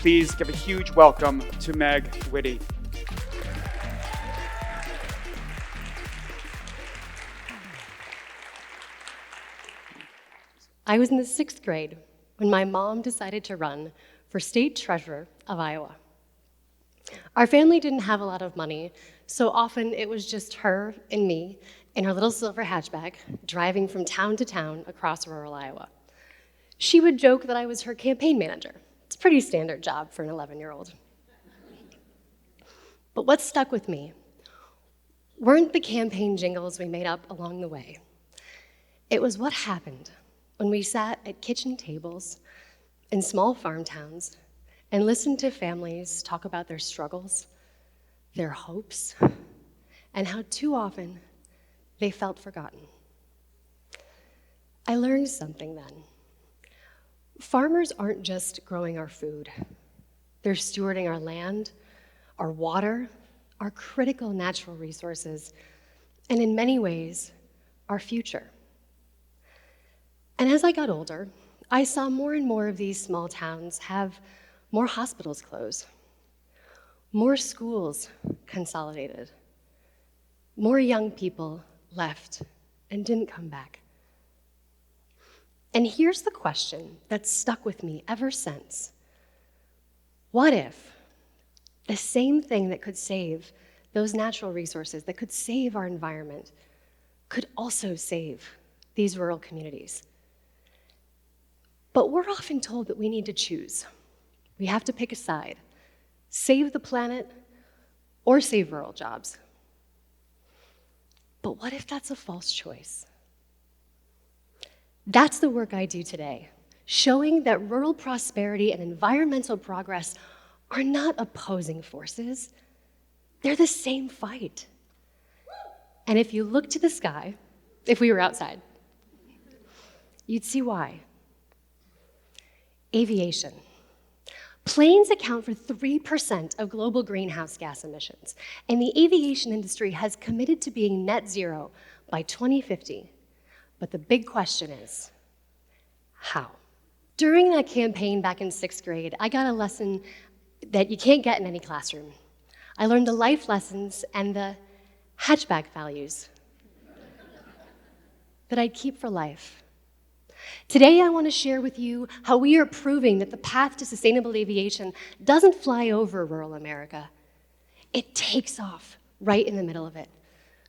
Please give a huge welcome to Meg Whitty. I was in the 6th grade when my mom decided to run for state treasurer of Iowa. Our family didn't have a lot of money, so often it was just her and me in her little silver hatchback driving from town to town across rural Iowa. She would joke that I was her campaign manager. It's a pretty standard job for an 11-year-old. But what stuck with me weren't the campaign jingles we made up along the way. It was what happened when we sat at kitchen tables in small farm towns and listened to families talk about their struggles, their hopes, and how too often they felt forgotten. I learned something then. Farmers aren't just growing our food. They're stewarding our land, our water, our critical natural resources, and in many ways, our future. And as I got older, I saw more and more of these small towns have more hospitals close, more schools consolidated, more young people left and didn't come back. And here's the question that's stuck with me ever since. What if the same thing that could save those natural resources, that could save our environment, could also save these rural communities? But we're often told that we need to choose. We have to pick a side, save the planet or save rural jobs. But what if that's a false choice? That's the work I do today, showing that rural prosperity and environmental progress are not opposing forces. They're the same fight. And if you look to the sky, if we were outside, you'd see why. Aviation. Planes account for 3% of global greenhouse gas emissions, and the aviation industry has committed to being net zero by 2050. But the big question is, how? During that campaign back in 6th grade, I got a lesson that you can't get in any classroom. I learned the life lessons and the hatchback values that I'd keep for life. Today, I want to share with you how we are proving that the path to sustainable aviation doesn't fly over rural America. It takes off right in the middle of it,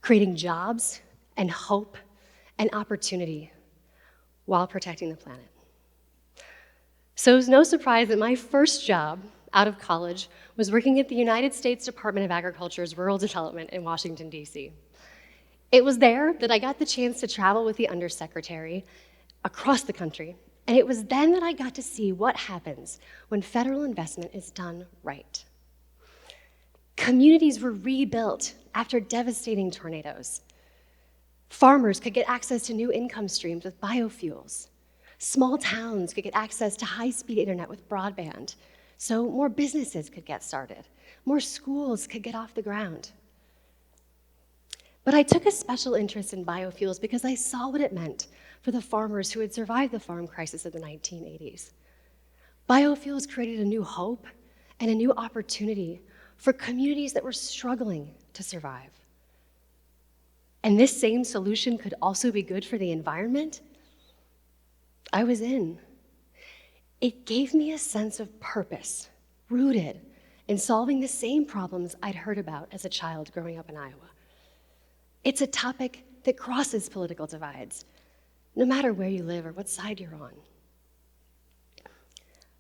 creating jobs and hope and opportunity while protecting the planet. So it's no surprise that my first job out of college was working at the United States Department of Agriculture's Rural Development in Washington, D.C. It was there that I got the chance to travel with the undersecretary across the country, and it was then that I got to see what happens when federal investment is done right. Communities were rebuilt after devastating tornadoes. Farmers could get access to new income streams with biofuels. Small towns could get access to high-speed internet with broadband, so more businesses could get started. More schools could get off the ground. But I took a special interest in biofuels because I saw what it meant for the farmers who had survived the farm crisis of the 1980s. Biofuels created a new hope and a new opportunity for communities that were struggling to survive. And this same solution could also be good for the environment. I was in. It gave me a sense of purpose, rooted in solving the same problems I'd heard about as a child growing up in Iowa. It's a topic that crosses political divides, no matter where you live or what side you're on.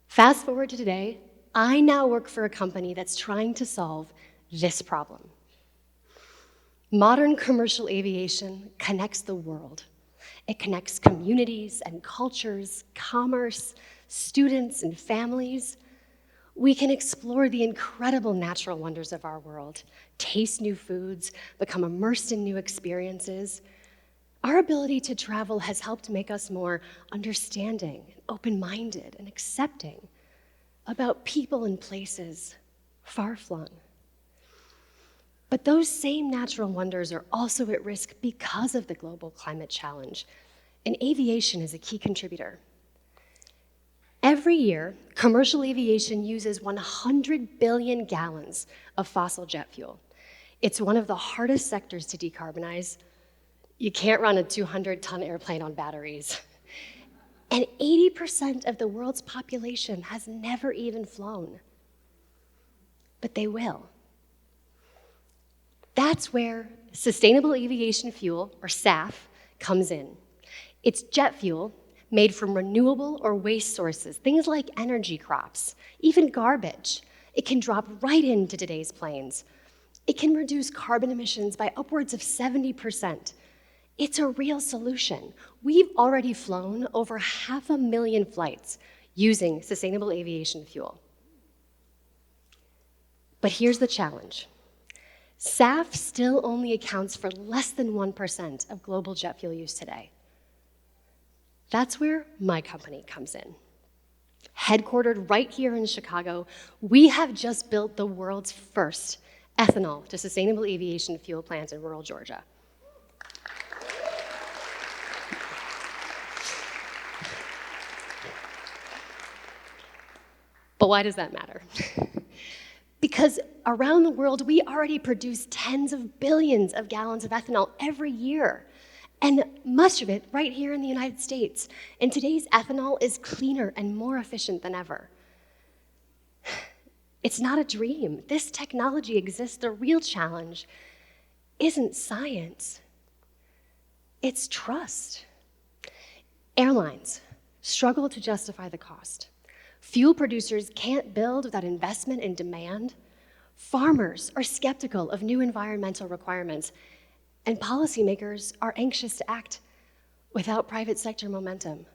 Fast forward to today, I now work for a company that's trying to solve this problem. Modern commercial aviation connects the world. It connects communities and cultures, commerce, students and families. We can explore the incredible natural wonders of our world, taste new foods, become immersed in new experiences. Our ability to travel has helped make us more understanding, open-minded, and accepting about people and places far-flung. But those same natural wonders are also at risk because of the global climate challenge, and aviation is a key contributor. Every year, commercial aviation uses 100 billion gallons of fossil jet fuel. It's one of the hardest sectors to decarbonize. You can't run a 200-ton airplane on batteries. And 80% of the world's population has never even flown. But they will. That's where sustainable aviation fuel, or SAF, comes in. It's jet fuel made from renewable or waste sources, things like energy crops, even garbage. It can drop right into today's planes. It can reduce carbon emissions by upwards of 70%. It's a real solution. We've already flown over 500,000 flights using sustainable aviation fuel. But here's the challenge. SAF still only accounts for less than 1% of global jet fuel use today. That's where my company comes in. Headquartered right here in Chicago, we have just built the world's first ethanol to sustainable aviation fuel plant in rural Georgia. But why does that matter? Because around the world, we already produce tens of billions of gallons of ethanol every year, and much of it right here in the United States. And today's ethanol is cleaner and more efficient than ever. It's not a dream. This technology exists. The real challenge isn't science, it's trust. Airlines struggle to justify the cost. Fuel producers can't build without investment and demand. Farmers are skeptical of new environmental requirements, and policymakers are anxious to act without private sector momentum.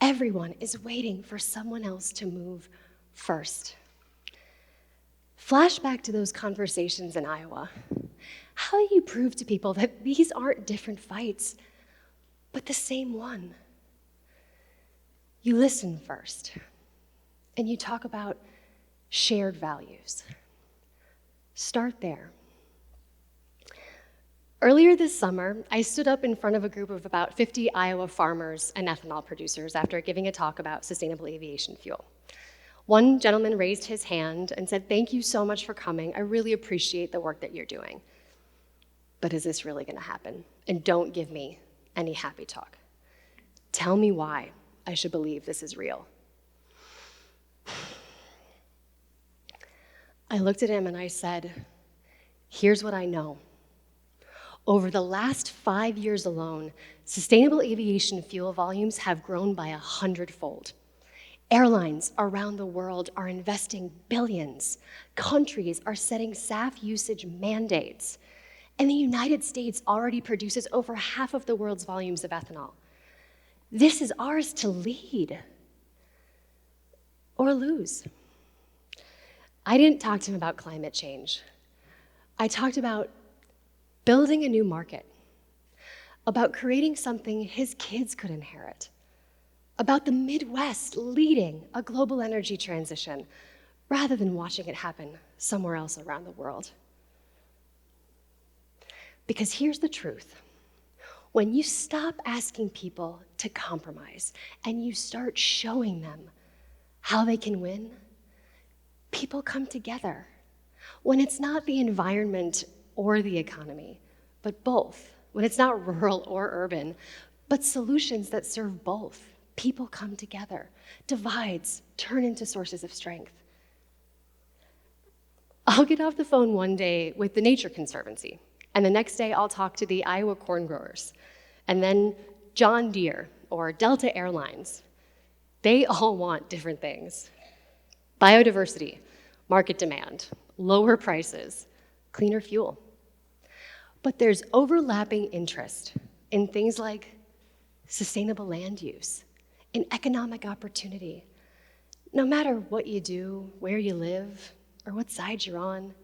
Everyone is waiting for someone else to move first. Flashback to those conversations in Iowa. How do you prove to people that these aren't different fights, but the same one? You listen first, and you talk about shared values. Start there. Earlier this summer, I stood up in front of a group of about 50 Iowa farmers and ethanol producers after giving a talk about sustainable aviation fuel. One gentleman raised his hand and said, "Thank you so much for coming. I really appreciate the work that you're doing. But is this really going to happen? And don't give me any happy talk. Tell me why I should believe this is real." I looked at him and I said, "Here's what I know. Over the last 5 years alone, sustainable aviation fuel volumes have grown by 100-fold. Airlines around the world are investing billions. Countries are setting SAF usage mandates. And the United States already produces over half of the world's volumes of ethanol. This is ours to lead or lose." I didn't talk to him about climate change. I talked about building a new market, about creating something his kids could inherit, about the Midwest leading a global energy transition rather than watching it happen somewhere else around the world. Because here's the truth. When you stop asking people to compromise and you start showing them how they can win, people come together. When it's not the environment or the economy, but both. When it's not rural or urban, but solutions that serve both, people come together. Divides turn into sources of strength. I'll get off the phone one day with the Nature Conservancy, and the next day I'll talk to the Iowa corn growers, and then John Deere or Delta Airlines. They all want different things. Biodiversity, market demand, lower prices, cleaner fuel. But there's overlapping interest in things like sustainable land use, in economic opportunity. No matter what you do, where you live, or what side you're on,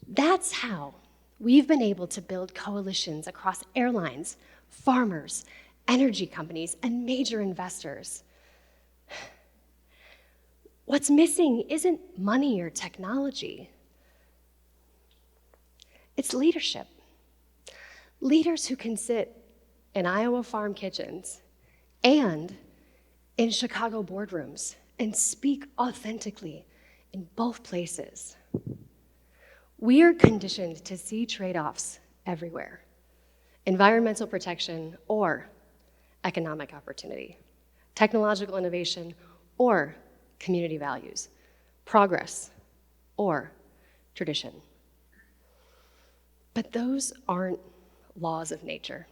that's how we've been able to build coalitions across airlines, farmers, energy companies, and major investors. What's missing isn't money or technology. It's leadership. Leaders who can sit in Iowa farm kitchens and in Chicago boardrooms and speak authentically in both places. We are conditioned to see trade-offs everywhere: environmental protection or economic opportunity, technological innovation or community values, progress or tradition. But those aren't laws of nature.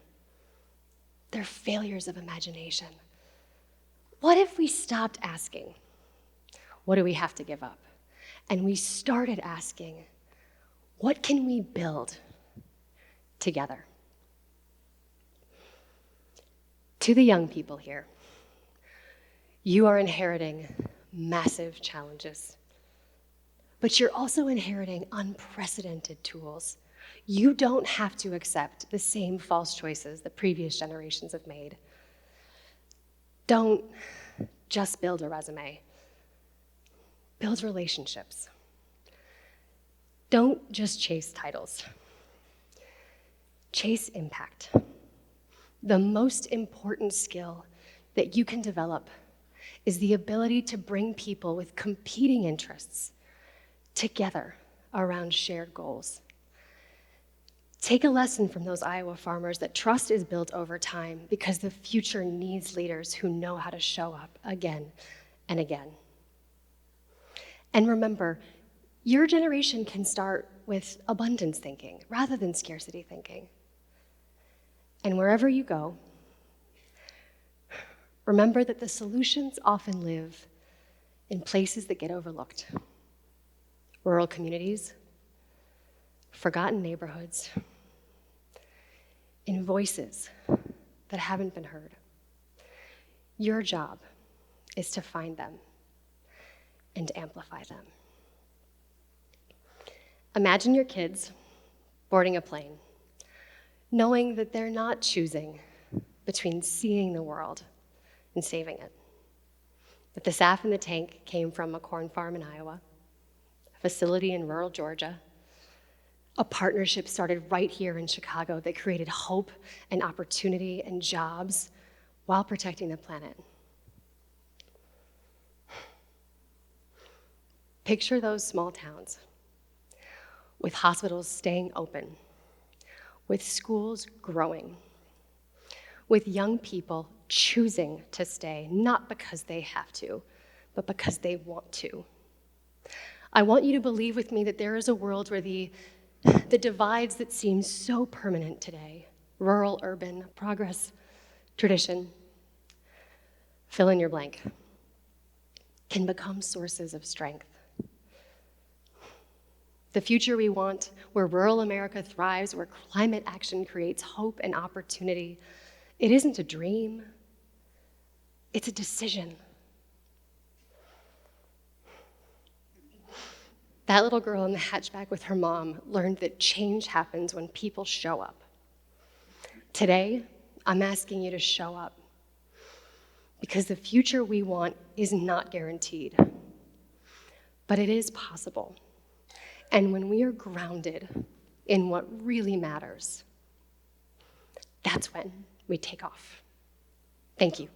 They're failures of imagination. What if we stopped asking, what do we have to give up? And we started asking, what can we build together? To the young people here, you are inheriting massive challenges, but you're also inheriting unprecedented tools. You don't have to accept the same false choices that previous generations have made. Don't just build a resume. Build relationships. Don't just chase titles. Chase impact. The most important skill that you can develop is the ability to bring people with competing interests together around shared goals. Take a lesson from those Iowa farmers that trust is built over time because the future needs leaders who know how to show up again and again. And remember, your generation can start with abundance thinking rather than scarcity thinking. And wherever you go, remember that the solutions often live in places that get overlooked: rural communities, forgotten neighborhoods, in voices that haven't been heard. Your job is to find them and amplify them. Imagine your kids boarding a plane, knowing that they're not choosing between seeing the world and saving it. That the SAF in the tank came from a corn farm in Iowa, a facility in rural Georgia, a partnership started right here in Chicago that created hope and opportunity and jobs while protecting the planet. Picture those small towns with hospitals staying open, with schools growing, with young people choosing to stay, not because they have to, but because they want to. I want you to believe with me that there is a world where the divides that seem so permanent today, rural, urban, progress, tradition, fill in your blank, can become sources of strength. The future we want, where rural America thrives, where climate action creates hope and opportunity, it isn't a dream, it's a decision. That little girl in the hatchback with her mom learned that change happens when people show up. Today, I'm asking you to show up because the future we want is not guaranteed, but it is possible. And when we are grounded in what really matters, that's when we take off. Thank you.